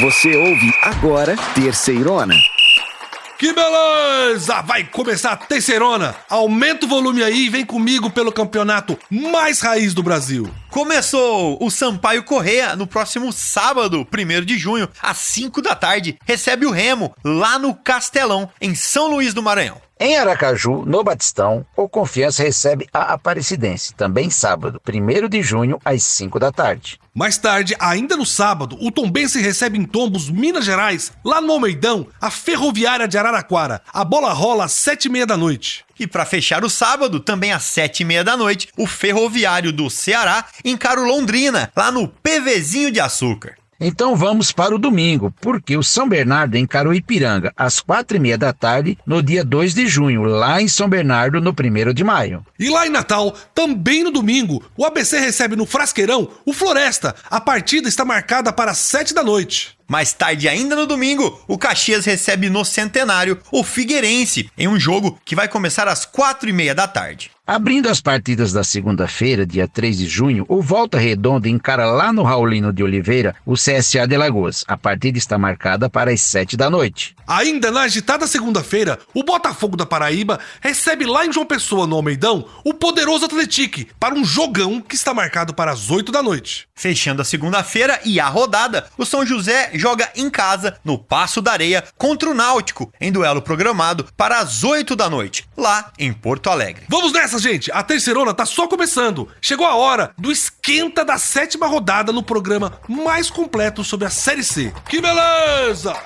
Você ouve agora Terceirona. Que beleza! Vai começar a Terceirona. Aumenta o volume aí e vem comigo pelo campeonato mais raiz do Brasil. Começou! O Sampaio Corrêa, no próximo sábado, 1º de junho, às 5 da tarde, recebe o Remo, lá no Castelão, em São Luís do Maranhão. Em Aracaju, no Batistão, o Confiança recebe a Aparecidense, também sábado, 1º de junho, às 5 da tarde. Mais tarde, ainda no sábado, o Tombense recebe em Tombos, Minas Gerais, lá no Almeidão, a Ferroviária de Araraquara. A bola rola às 7h30 da noite. E para fechar o sábado, também às 7h30 da noite, o Ferroviário do Ceará encara o Londrina, lá no PVzinho de Açúcar. Então vamos para o domingo, porque o São Bernardo encara o Ipiranga, às 4h30 da tarde, no dia 2 de junho, lá em São Bernardo, no 1º de maio. E lá em Natal, também no domingo, o ABC recebe no Frasqueirão o Floresta. A partida está marcada para as 7 da noite. Mais tarde ainda no domingo, o Caxias recebe no Centenário o Figueirense, em um jogo que vai começar às 4h30 da tarde. Abrindo as partidas da segunda-feira, dia 3 de junho, o Volta Redonda encara lá no Raulino de Oliveira o CSA de Alagoas. A partida está marcada para as 7 da noite. Ainda na agitada segunda-feira, o Botafogo da Paraíba recebe lá em João Pessoa, no Almeidão, o poderoso Atlético para um jogão que está marcado para as 8 da noite. Fechando a segunda-feira e a rodada, o São José joga em casa, no Paço da Areia, contra o Náutico, em duelo programado para as 8 da noite, lá em Porto Alegre. Vamos nessa, gente! A Terceirona tá só começando. Chegou a hora do esquenta da 7ª rodada no programa mais completo sobre a Série C. Que beleza!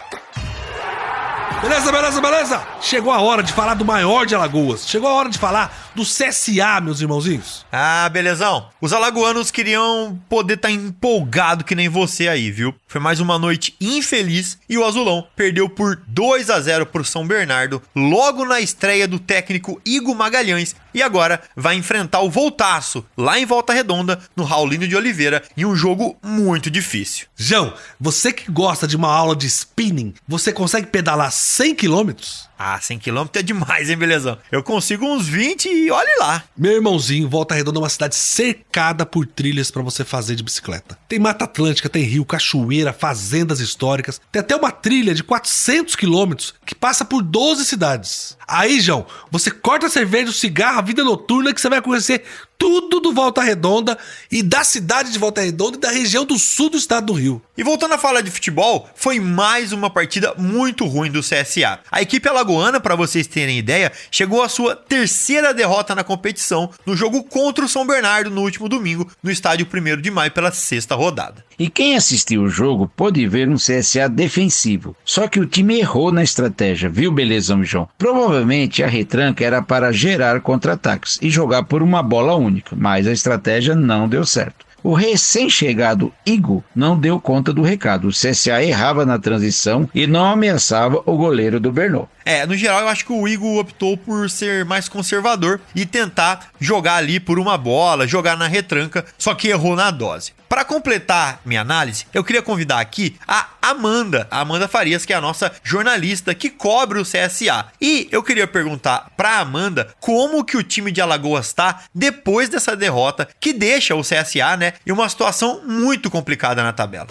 Beleza! Chegou a hora de falar do maior de Alagoas. Chegou a hora de falar do CSA, meus irmãozinhos. Ah, belezão. Os alagoanos queriam poder estar empolgado que nem você aí, viu? Foi mais uma noite infeliz e o Azulão perdeu por 2-0 pro São Bernardo logo na estreia do técnico Igor Magalhães e agora vai enfrentar o Voltaço lá em Volta Redonda, no Raulino de Oliveira, em um jogo muito difícil. João, você que gosta de uma aula de spinning, você consegue pedalar 100 km? Ah, 100 km é demais, hein, belezão? Eu consigo uns 20 e olhe lá. Meu irmãozinho, Volta Redonda é uma cidade cercada por trilhas pra você fazer de bicicleta. Tem Mata Atlântica, tem rio, cachoeira, fazendas históricas. Tem até uma trilha de 400 quilômetros que passa por 12 cidades. Aí, João, você corta a cerveja, o cigarro, a vida noturna que você vai conhecer tudo do Volta Redonda e da cidade de Volta Redonda e da região do sul do estado do Rio. E voltando a falar de futebol, foi mais uma partida muito ruim do CSA. A equipe alagoana, para vocês terem ideia, chegou à sua 3ª derrota na competição no jogo contra o São Bernardo no último domingo, no estádio 1º de maio pela 6ª rodada. E quem assistiu o jogo pôde ver um CSA defensivo. Só que o time errou na estratégia, viu, belezão, João? Provavelmente a retranca era para gerar contra-ataques e jogar por uma bola única, mas a estratégia não deu certo. O recém-chegado Igor não deu conta do recado. O CSA errava na transição e não ameaçava o goleiro do Bernô. No geral eu acho que o Igor optou por ser mais conservador e tentar jogar ali por uma bola, jogar na retranca, só que errou na dose. Para completar minha análise, eu queria convidar aqui a Amanda Farias, que é a nossa jornalista que cobre o CSA. E eu queria perguntar para Amanda como que o time de Alagoas está depois dessa derrota que deixa o CSA, em uma situação muito complicada na tabela.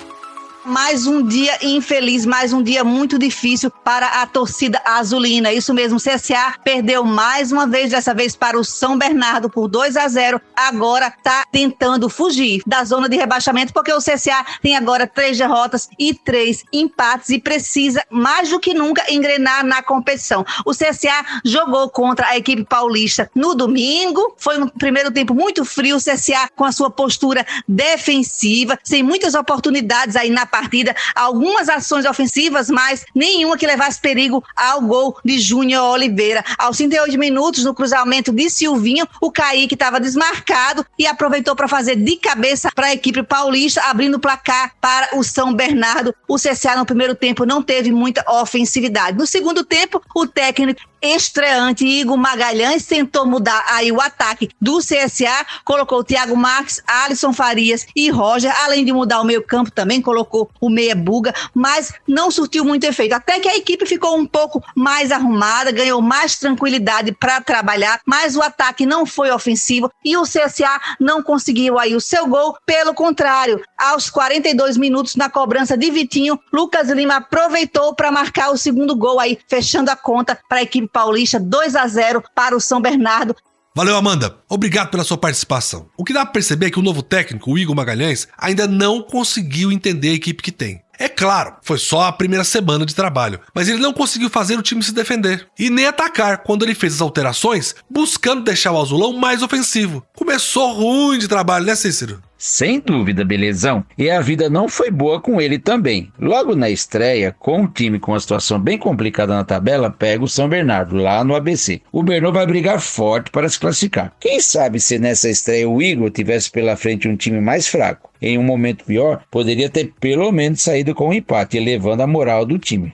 Mais um dia infeliz, mais um dia muito difícil para a torcida azulina. Isso mesmo, o CSA perdeu mais uma vez, dessa vez para o São Bernardo por 2-0. Agora está tentando fugir da zona de rebaixamento, porque o CSA tem agora 3 derrotas e 3 empates e precisa mais do que nunca engrenar na competição. O CSA jogou contra a equipe paulista no domingo, foi um primeiro tempo muito frio, o CSA com a sua postura defensiva, sem muitas oportunidades aí na partida, algumas ações ofensivas, mas nenhuma que levasse perigo ao gol de Júnior Oliveira. Aos 38 minutos, no cruzamento de Silvinho, o Kaique estava desmarcado e aproveitou para fazer de cabeça para a equipe paulista, abrindo o placar para o São Bernardo. O CSA no primeiro tempo não teve muita ofensividade. No segundo tempo, o técnico estreante Igor Magalhães tentou mudar aí o ataque do CSA, colocou Thiago Marques, Alisson Farias e Roger, além de mudar o meio campo também, colocou o meia Buga, mas não surtiu muito efeito, até que a equipe ficou um pouco mais arrumada, ganhou mais tranquilidade para trabalhar, mas o ataque não foi ofensivo e o CSA não conseguiu aí o seu gol, pelo contrário, aos 42 minutos na cobrança de Vitinho, Lucas Lima aproveitou para marcar o segundo gol aí, fechando a conta para a equipe paulista, 2-0 para o São Bernardo. Valeu, Amanda. Obrigado pela sua participação. O que dá pra perceber é que o novo técnico, o Igor Magalhães, ainda não conseguiu entender a equipe que tem. É claro, foi só a primeira semana de trabalho, mas ele não conseguiu fazer o time se defender e nem atacar quando ele fez as alterações, buscando deixar o Azulão mais ofensivo. Começou ruim de trabalho, né, Cícero? Sem dúvida, Belezão. E a vida não foi boa com ele também. Logo na estreia, com o time com uma situação bem complicada na tabela, pega o São Bernardo, lá no ABC. O Bernô vai brigar forte para se classificar. Quem sabe se nessa estreia o Igor tivesse pela frente um time mais fraco. Em um momento pior, poderia ter pelo menos saído com um empate, elevando a moral do time.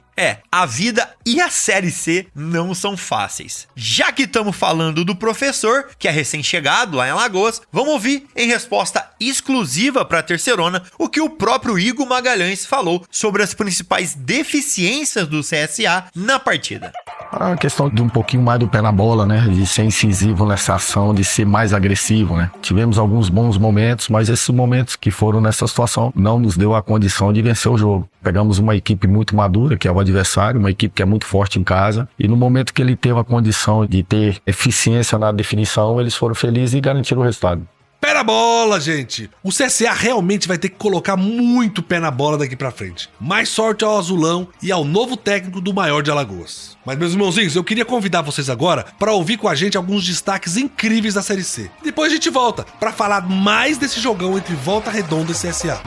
A vida e a Série C não são fáceis. Já que estamos falando do professor, que é recém-chegado lá em Alagoas, vamos ouvir em resposta exclusiva para a Terceirona o que o próprio Igor Magalhães falou sobre as principais deficiências do CSA na partida. A questão de um pouquinho mais do pé na bola, né? De ser incisivo nessa ação, de ser mais agressivo, né? Tivemos alguns bons momentos, mas esses momentos que foram nessa situação não nos deu a condição de vencer o jogo. Pegamos uma equipe muito madura, que é o adversário, uma equipe que é muito forte em casa, e no momento que ele teve a condição de ter eficiência na definição, eles foram felizes e garantiram o resultado. Pé na bola, gente! O CSA realmente vai ter que colocar muito pé na bola daqui pra frente. Mais sorte ao Azulão e ao novo técnico do Maior de Alagoas. Mas, meus irmãozinhos, eu queria convidar vocês agora para ouvir com a gente alguns destaques incríveis da Série C. Depois a gente volta para falar mais desse jogão entre Volta Redonda e CSA.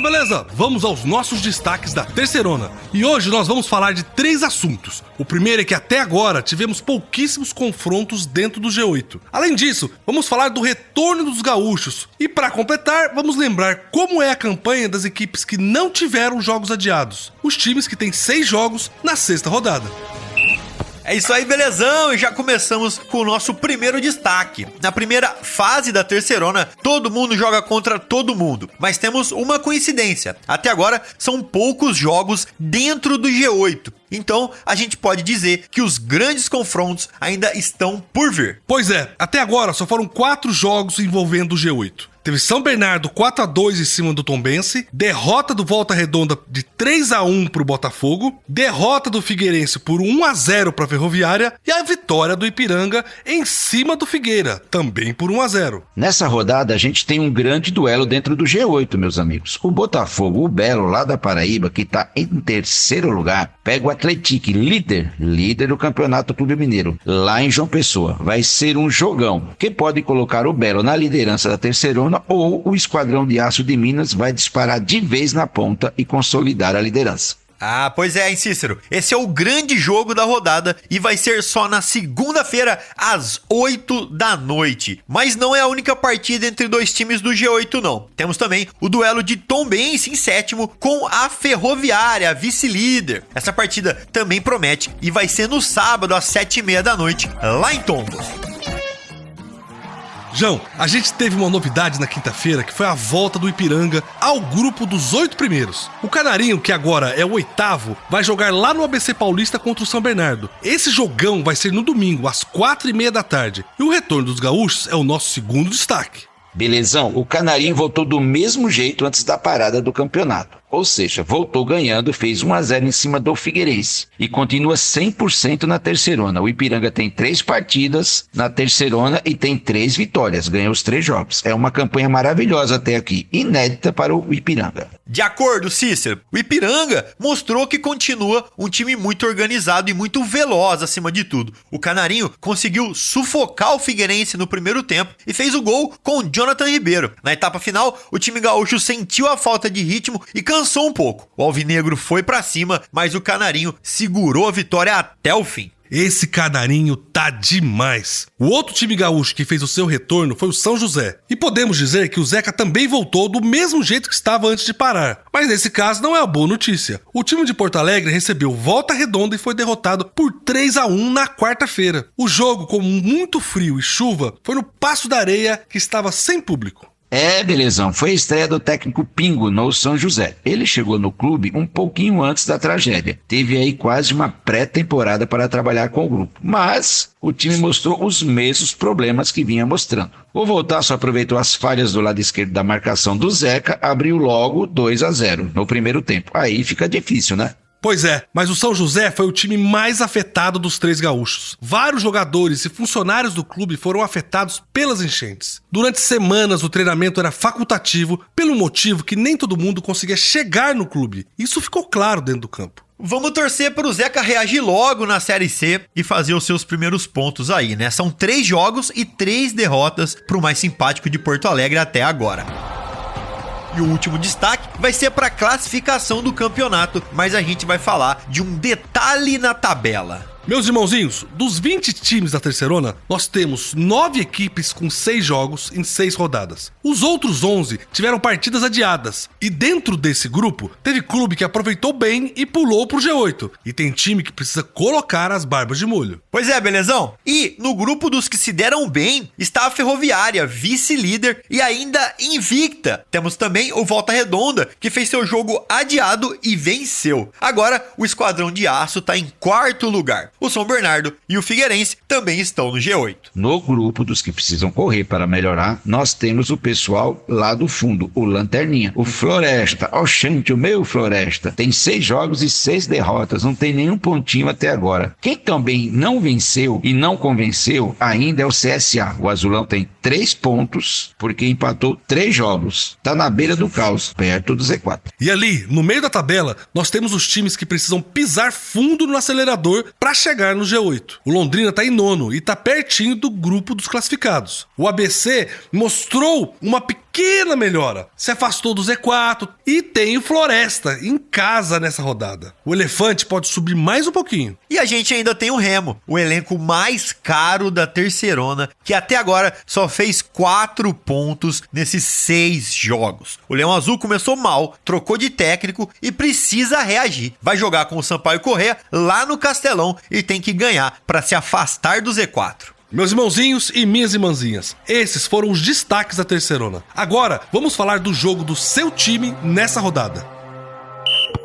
Beleza. Vamos aos nossos destaques da Terceirona. E hoje nós vamos falar de 3 assuntos. O primeiro é que até agora tivemos pouquíssimos confrontos dentro do G8. Além disso, vamos falar do retorno dos gaúchos. E para completar, vamos lembrar como é a campanha das equipes que não tiveram jogos adiados. Os times que têm 6 jogos na 6ª rodada. É isso aí, belezão! E já começamos com o nosso primeiro destaque. Na primeira fase da Terceirona, todo mundo joga contra todo mundo. Mas temos uma coincidência. Até agora, são poucos jogos dentro do G8. Então, a gente pode dizer que os grandes confrontos ainda estão por vir. Pois é, até agora só foram 4 jogos envolvendo o G8. Teve São Bernardo 4-2 em cima do Tombense, derrota do Volta Redonda de 3-1 pro Botafogo, derrota do Figueirense por 1-0 pra Ferroviária e a vitória do Ipiranga em cima do Figueira, também por 1-0. Nessa rodada a gente tem um grande duelo dentro do G8, meus amigos. O Botafogo, o Belo, lá da Paraíba, que tá em 3º lugar, pega o Atlético, líder do Campeonato Clube Mineiro, lá em João Pessoa. Vai ser um jogão, que pode colocar o Belo na liderança da Terceirona, ou o Esquadrão de Aço de Minas vai disparar de vez na ponta e consolidar a liderança. Ah, pois é, hein, Cícero? Esse é o grande jogo da rodada e vai ser só na segunda-feira, às 8 da noite. Mas não é a única partida entre 2 times do G8, não. Temos também o duelo de Tombense em 7º com a Ferroviária, a vice-líder. Essa partida também promete e vai ser no sábado, às 7h30 da noite, lá em Tombos. João, a gente teve uma novidade na quinta-feira, que foi a volta do Ipiranga ao grupo dos 8 primeiros. O Canarinho, que agora é o 8º, vai jogar lá no ABC Paulista contra o São Bernardo. Esse jogão vai ser no domingo, às 4h30 da tarde. E o retorno dos gaúchos é o nosso segundo destaque. Belezão, o Canarinho voltou do mesmo jeito antes da parada do campeonato. Ou seja, voltou ganhando, fez 1-0 em cima do Figueirense e continua 100% na Terceirona. O Ipiranga tem 3 partidas na Terceirona e tem 3 vitórias, ganhou os 3 jogos. É uma campanha maravilhosa até aqui, inédita para o Ipiranga. De acordo, Cícero, o Ipiranga mostrou que continua um time muito organizado e muito veloz acima de tudo. O Canarinho conseguiu sufocar o Figueirense no primeiro tempo e fez o gol com Jonathan Ribeiro. Na etapa final, o time gaúcho sentiu a falta de ritmo e cansou um pouco. O alvinegro foi pra cima, mas o Canarinho segurou a vitória até o fim. esse canarinho tá demais. O outro time gaúcho que fez o seu retorno foi o São José. E podemos dizer que o Zeca também voltou do mesmo jeito que estava antes de parar. Mas nesse caso não é a boa notícia. O time de Porto Alegre recebeu Volta Redonda e foi derrotado por 3-1 na quarta-feira. O jogo, com muito frio e chuva, foi no Passo da Areia, que estava sem público. Belezão, foi a estreia do técnico Pingo no São José. Ele chegou no clube um pouquinho antes da tragédia. Teve aí quase uma pré-temporada para trabalhar com o grupo. Mas o time mostrou os mesmos problemas que vinha mostrando. O Voltaço aproveitou as falhas do lado esquerdo da marcação do Zeca, abriu logo 2-0 no primeiro tempo. Aí fica difícil, né? Pois é, mas o São José foi o time mais afetado dos 3 gaúchos. Vários jogadores e funcionários do clube foram afetados pelas enchentes. Durante semanas o treinamento era facultativo, pelo motivo que nem todo mundo conseguia chegar no clube. Isso ficou claro dentro do campo. Vamos torcer para o Zeca reagir logo na Série C e fazer os seus primeiros pontos aí, né? São 3 jogos e 3 derrotas para o mais simpático de Porto Alegre até agora. E o último destaque vai ser para a classificação do campeonato, mas a gente vai falar de um detalhe na tabela. Meus irmãozinhos, dos 20 times da Terceirona, nós temos 9 equipes com 6 jogos em 6 rodadas. Os outros 11 tiveram partidas adiadas. E dentro desse grupo, teve clube que aproveitou bem e pulou pro G8. E tem time que precisa colocar as barbas de molho. Pois é, belezão? E no grupo dos que se deram bem, está a Ferroviária, vice-líder e ainda invicta. Temos também o Volta Redonda, que fez seu jogo adiado e venceu. Agora, o Esquadrão de Aço está em 4º lugar. O São Bernardo e o Figueirense também estão no G8. No grupo dos que precisam correr para melhorar, nós temos o pessoal lá do fundo, o Lanterninha, o Floresta. Oxente, o meu Floresta. Tem 6 jogos e 6 derrotas, não tem nenhum pontinho até agora. Quem também não venceu e não convenceu ainda é o CSA. O Azulão tem 3 pontos, porque empatou 3 jogos. Tá na beira do caos, perto do Z4. E ali, no meio da tabela, nós temos os times que precisam pisar fundo no acelerador para chegar no G8. O Londrina tá em 9º e tá pertinho do grupo dos classificados. O ABC mostrou uma pequena melhora, se afastou do Z4 e tem o Floresta em casa nessa rodada. O Elefante pode subir mais um pouquinho. E a gente ainda tem o Remo, o elenco mais caro da Terceirona, que até agora só fez 4 pontos nesses 6 jogos. O Leão Azul começou mal, trocou de técnico e precisa reagir. Vai jogar com o Sampaio Corrêa lá no Castelão e tem que ganhar para se afastar do Z4. Meus irmãozinhos e minhas irmãzinhas, esses foram os destaques da Terceirona. Agora, vamos falar do jogo do seu time nessa rodada.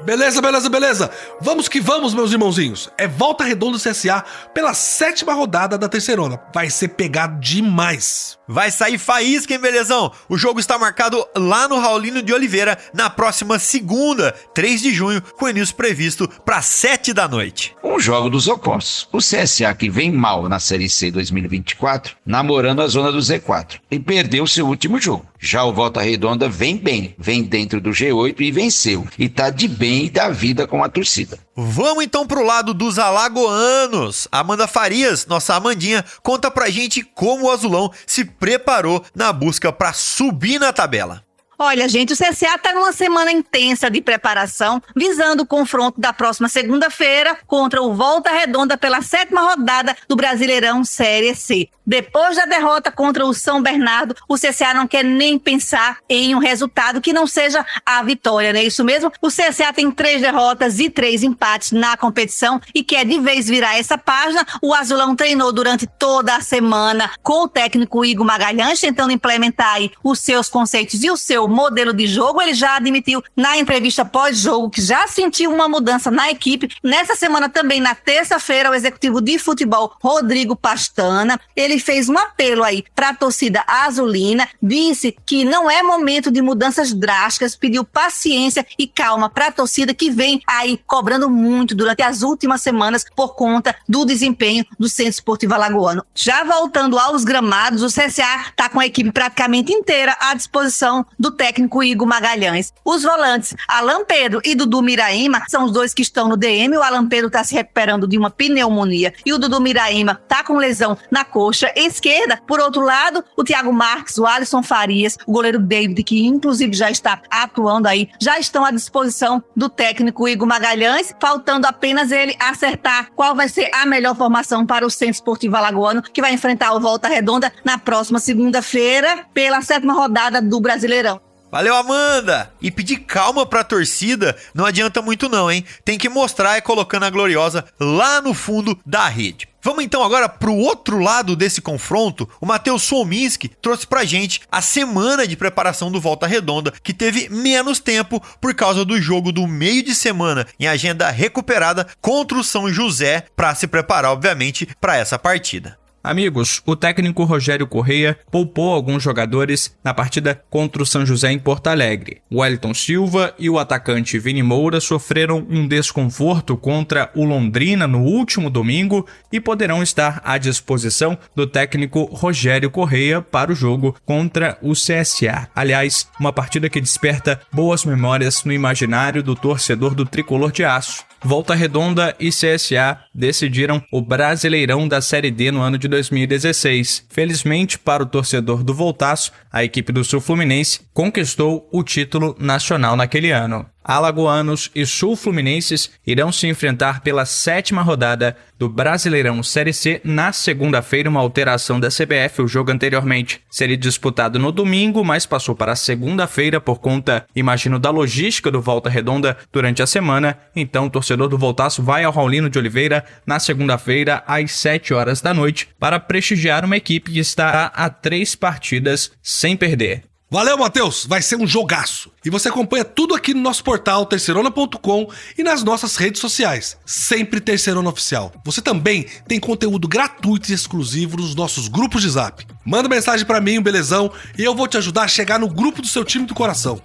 Beleza, beleza, beleza. Vamos que vamos, meus irmãozinhos. É Volta Redonda CSA pela 7ª rodada da Terceirona. Vai ser pegado demais. Vai sair faísca, hein, belezão? O jogo está marcado lá no Raulino de Oliveira na próxima segunda, 3 de junho, com o início previsto para 7 da noite. Um jogo dos opostos. O CSA, que vem mal na Série C 2024, namorando a zona do Z4 e perdeu seu último jogo. Já o Volta Redonda vem bem, vem dentro do G8 e venceu. E tá de bem da vida com a torcida. Vamos então pro lado dos alagoanos. Amanda Farias, nossa Amandinha, conta pra gente como o Azulão se preparou na busca pra subir na tabela. Olha, gente, o CSA está numa semana intensa de preparação, visando o confronto da próxima segunda-feira contra o Volta Redonda pela 7ª rodada do Brasileirão Série C. Depois da derrota contra o São Bernardo, o CSA não quer nem pensar em um resultado que não seja a vitória, né? Isso mesmo? O CSA tem 3 derrotas e 3 empates na competição e quer de vez virar essa página. O Azulão treinou durante toda a semana com o técnico Igor Magalhães, tentando implementar aí os seus conceitos e o seu modelo de jogo. Ele já admitiu na entrevista pós-jogo que já sentiu uma mudança na equipe. Nessa semana também, na terça-feira, o executivo de futebol Rodrigo Pastana, ele fez um apelo aí para a torcida azulina, disse que não é momento de mudanças drásticas, pediu paciência e calma para a torcida que vem aí cobrando muito durante as últimas semanas por conta do desempenho do Centro Esportivo Alagoano. Já voltando aos gramados, o CSA está com a equipe praticamente inteira à disposição do técnico Igor Magalhães. Os volantes Alan Pedro e Dudu Miraíma são os dois que estão no DM. O Alan Pedro está se recuperando de uma pneumonia e o Dudu Miraíma está com lesão na coxa esquerda. Por outro lado, o Thiago Marques, o Alisson Farias, o goleiro David, que inclusive já está atuando aí, já estão à disposição do técnico Igor Magalhães, faltando apenas ele acertar qual vai ser a melhor formação para o Centro Esportivo Alagoano, que vai enfrentar o Volta Redonda na próxima segunda-feira, pela 7ª rodada do Brasileirão. Valeu, Amanda! E pedir calma pra torcida não adianta muito não, hein? Tem que mostrar colocando a Gloriosa lá no fundo da rede. Vamos então agora pro outro lado desse confronto. O Matheus Solminski trouxe pra gente a semana de preparação do Volta Redonda, que teve menos tempo por causa do jogo do meio de semana em agenda recuperada contra o São José, para se preparar, obviamente, para essa partida. Amigos, o técnico Rogério Correia poupou alguns jogadores na partida contra o São José em Porto Alegre. O Wellington Silva e o atacante Vini Moura sofreram um desconforto contra o Londrina no último domingo e poderão estar à disposição do técnico Rogério Correia para o jogo contra o CSA. Aliás, uma partida que desperta boas memórias no imaginário do torcedor do Tricolor de Aço. Volta Redonda e CSA decidiram o Brasileirão da Série D no ano de 2016. Felizmente para o torcedor do Voltaço, a equipe do Sul Fluminense conquistou o título nacional naquele ano. Alagoanos e sul-fluminenses irão se enfrentar pela 7ª rodada do Brasileirão Série C na segunda-feira, uma alteração da CBF. O jogo anteriormente seria disputado no domingo, mas passou para a segunda-feira por conta, imagino, da logística do Volta Redonda durante a semana. Então o torcedor do Voltaço vai ao Raulino de Oliveira na segunda-feira às 7 horas da noite para prestigiar uma equipe que está a 3 partidas sem perder. Valeu, Matheus! Vai ser um jogaço! E você acompanha tudo aqui no nosso portal terceirona.com e nas nossas redes sociais, sempre Terceirona Oficial. Você também tem conteúdo gratuito e exclusivo nos nossos grupos de Zap. Manda mensagem pra mim, belezão, e eu vou te ajudar a chegar no grupo do seu time do coração.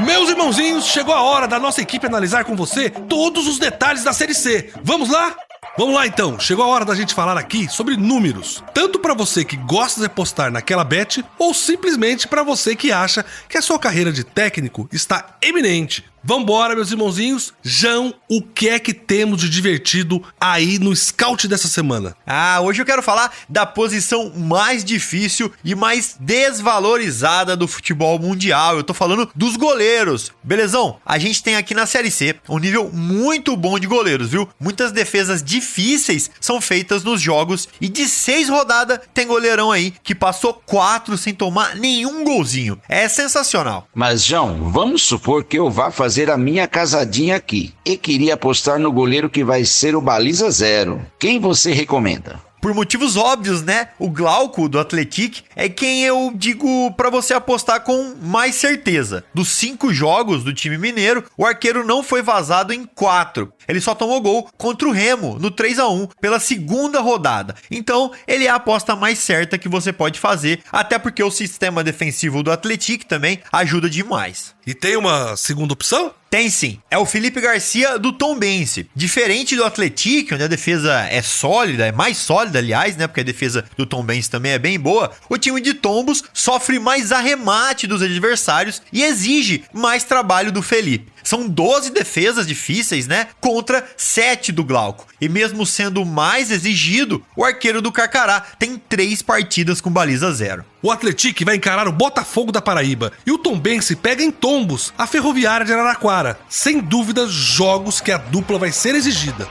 Meus irmãozinhos, chegou a hora da nossa equipe analisar com você todos os detalhes da Série C. Vamos lá? Vamos lá então, chegou a hora da gente falar aqui sobre números, tanto para você que gosta de apostar naquela bet ou simplesmente para você que acha que a sua carreira de técnico está eminente. Vambora, meus irmãozinhos. João, o que é que temos de divertido aí no scout dessa semana? Hoje eu quero falar da posição mais difícil e mais desvalorizada do futebol mundial. Eu tô falando dos goleiros. Belezão? A gente tem aqui na Série C um nível muito bom de goleiros, viu? Muitas defesas difíceis são feitas nos jogos e de 6 rodadas tem goleirão aí que passou 4 sem tomar nenhum golzinho. É sensacional. Mas, João, vamos supor que eu vá fazer a minha casadinha aqui e queria apostar no goleiro que vai ser o baliza 0. Quem você recomenda? Por motivos óbvios, né? O Glauco do Atlético é quem eu digo pra você apostar com mais certeza. Dos 5 jogos do time mineiro, o arqueiro não foi vazado em 4. Ele só tomou gol contra o Remo no 3-1 pela 2ª rodada. Então, ele é a aposta mais certa que você pode fazer, até porque o sistema defensivo do Atlético também ajuda demais. E tem uma segunda opção? Tem sim, é o Felipe Garcia do Tombense. Diferente do Atlético, onde a defesa é sólida, é mais sólida, aliás, né? Porque a defesa do Tombense também é bem boa. O time de Tombos sofre mais arremate dos adversários e exige mais trabalho do Felipe. São 12 defesas difíceis, né? Contra 7 do Glauco. E mesmo sendo mais exigido, o arqueiro do Carcará tem 3 partidas com baliza 0. O Atlético vai encarar o Botafogo da Paraíba e o Tombense pega em Tombos a Ferroviária de Araraquara. Sem dúvida, jogos que a dupla vai ser exigida.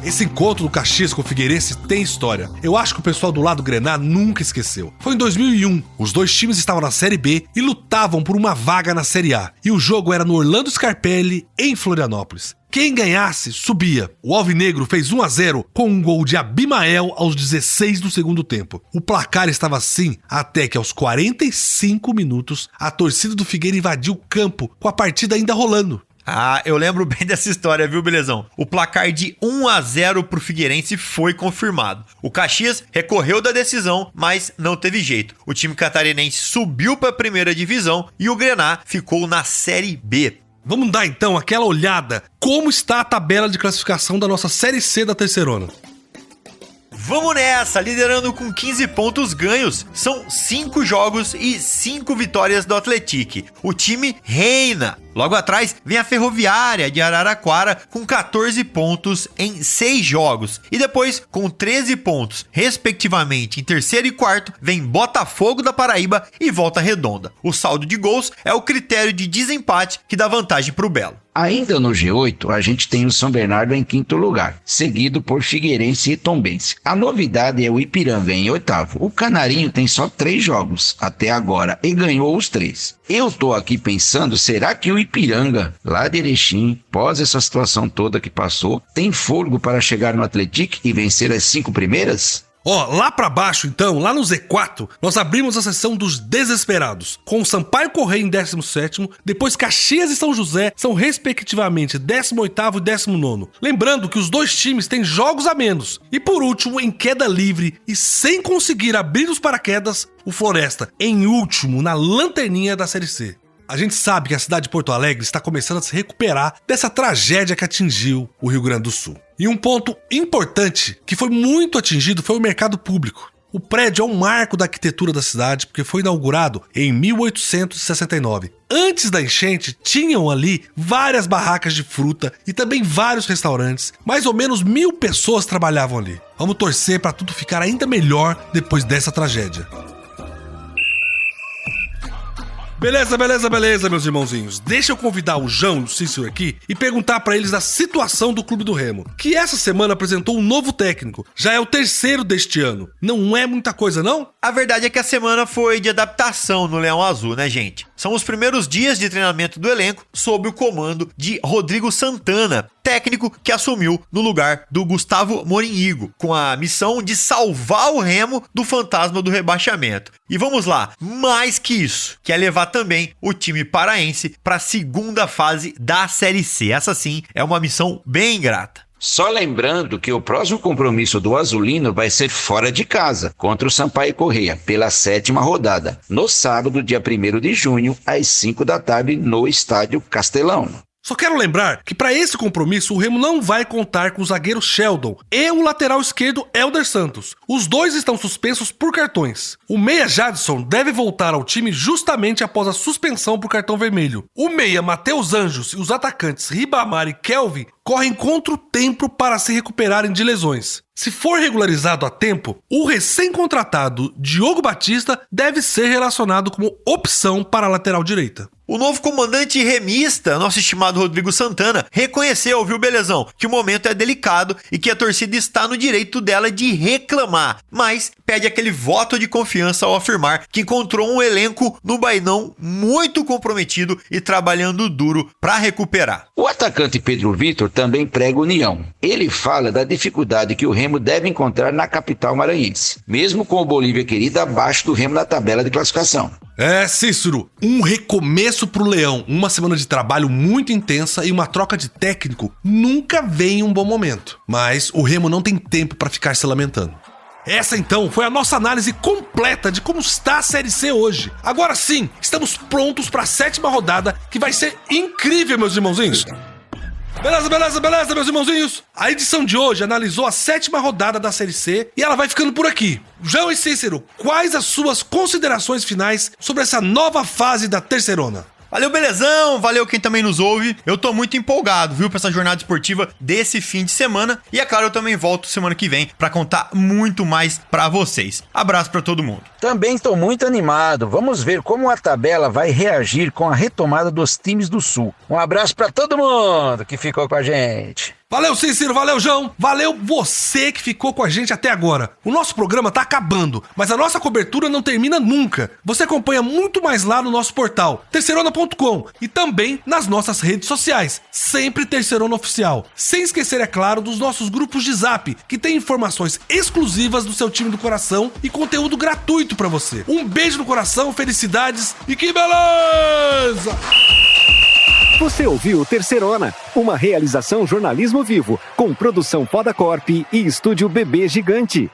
Esse encontro do Caxias com o Figueirense tem história. Eu acho que o pessoal do lado Grená nunca esqueceu. Foi em 2001. Os dois times estavam na Série B e lutavam por uma vaga na Série A. E o jogo era no Orlando Scarpelli, em Florianópolis. Quem ganhasse, subia. O Alvinegro fez 1-0 com um gol de Abimael aos 16 do segundo tempo. O placar estava assim até que aos 45 minutos a torcida do Figueira invadiu o campo com a partida ainda rolando. Eu lembro bem dessa história, viu, belezão? O placar de 1-0 pro Figueirense foi confirmado. O Caxias recorreu da decisão, mas não teve jeito. O time catarinense subiu para a 1ª divisão e o Grená ficou na Série B. Vamos dar então aquela olhada como está a tabela de classificação da nossa Série C da Terceirona. Vamos nessa, liderando com 15 pontos ganhos. São 5 jogos e 5 vitórias do Atlético. O time reina. Logo atrás vem a Ferroviária de Araraquara com 14 pontos em 6 jogos. E depois, com 13 pontos, respectivamente, em terceiro e quarto, vem Botafogo da Paraíba e Volta Redonda. O saldo de gols é o critério de desempate que dá vantagem para o Belo. Ainda no G8, a gente tem o São Bernardo em quinto lugar, seguido por Figueirense e Tombense. A novidade é o Ipiranga em oitavo. O Canarinho tem só 3 jogos até agora e ganhou os 3. Eu tô aqui pensando, será que o Ipiranga, lá de Erechim, pós essa situação toda que passou, tem fôlego para chegar no Atlético e vencer as 5 primeiras? Lá pra baixo então, lá no Z4, nós abrimos a seção dos desesperados, com o Sampaio Corrêa em 17º, depois Caxias e São José são respectivamente 18º e 19º. Lembrando que os dois times têm jogos a menos. E por último, em queda livre e sem conseguir abrir os paraquedas, o Floresta, em último, na lanterninha da Série C. A gente sabe que a cidade de Porto Alegre está começando a se recuperar dessa tragédia que atingiu o Rio Grande do Sul. E um ponto importante que foi muito atingido foi o mercado público. O prédio é um marco da arquitetura da cidade porque foi inaugurado em 1869. Antes da enchente, tinham ali várias barracas de fruta e também vários restaurantes. Mais ou menos 1000 pessoas trabalhavam ali. Vamos torcer para tudo ficar ainda melhor depois dessa tragédia. Beleza, meus irmãozinhos. Deixa eu convidar o João e o Cícero aqui e perguntar pra eles da situação do Clube do Remo, que essa semana apresentou um novo técnico. Já é o 3º deste ano. Não é muita coisa, não? A verdade é que a semana foi de adaptação no Leão Azul, né, gente? São os primeiros dias de treinamento do elenco sob o comando de Rodrigo Santana, técnico que assumiu no lugar do Gustavo Morínigo, com a missão de salvar o Remo do fantasma do rebaixamento. E vamos lá, mais que isso, que é levar também o time paraense para a segunda fase da Série C. Essa sim é uma missão bem ingrata. Só lembrando que o próximo compromisso do Azulino vai ser fora de casa, contra o Sampaio Corrêa, pela 7ª rodada, no sábado, dia 1º de junho, às 5 da tarde, no Estádio Castelão. Só quero lembrar que para esse compromisso o Remo não vai contar com o zagueiro Sheldon e o lateral esquerdo Elder Santos. Os dois estão suspensos por cartões. O meia Jadson deve voltar ao time justamente após a suspensão por cartão vermelho. O meia Matheus Anjos e os atacantes Ribamar e Kelvin correm contra o tempo para se recuperarem de lesões. Se for regularizado a tempo, o recém-contratado Diogo Batista deve ser relacionado como opção para a lateral direita. O novo comandante remista, nosso estimado Rodrigo Santana, reconheceu, viu, belezão, que o momento é delicado e que a torcida está no direito dela de reclamar, mas pede aquele voto de confiança ao afirmar que encontrou um elenco no Bainão muito comprometido e trabalhando duro para recuperar. O atacante Pedro Vitor também prega união. Ele fala da dificuldade que o Remo deve encontrar na capital maranhense, mesmo com o Bolívia querida abaixo do Remo na tabela de classificação. Cícero, um recomeço pro Leão, uma semana de trabalho muito intensa e uma troca de técnico nunca vem em um bom momento. Mas o Remo não tem tempo para ficar se lamentando. Essa então foi a nossa análise completa de como está a Série C hoje. Agora sim, estamos prontos para a 7ª rodada, que vai ser incrível, meus irmãozinhos. Beleza, meus irmãozinhos. A edição de hoje analisou a 7ª rodada da Série C e ela vai ficando por aqui. João e Cícero, quais as suas considerações finais sobre essa nova fase da Terceirona? Valeu, belezão, valeu quem também nos ouve. Eu tô muito empolgado, viu, pra essa jornada esportiva desse fim de semana. E é claro, eu também volto semana que vem pra contar muito mais pra vocês. Abraço pra todo mundo. Também estou muito animado. Vamos ver como a tabela vai reagir com a retomada dos times do Sul. Um abraço pra todo mundo que ficou com a gente. Valeu, Cícero, valeu, João, valeu você que ficou com a gente até agora. O nosso programa tá acabando, mas a nossa cobertura não termina nunca. Você acompanha muito mais lá no nosso portal, terceirona.com, e também nas nossas redes sociais, sempre Terceirona Oficial. Sem esquecer, é claro, dos nossos grupos de Zap, que tem informações exclusivas do seu time do coração e conteúdo gratuito pra você. Um beijo no coração, felicidades e que beleza! Você ouviu Terceirona, uma realização jornalismo vivo, com produção Poda Corp e estúdio Bebê Gigante.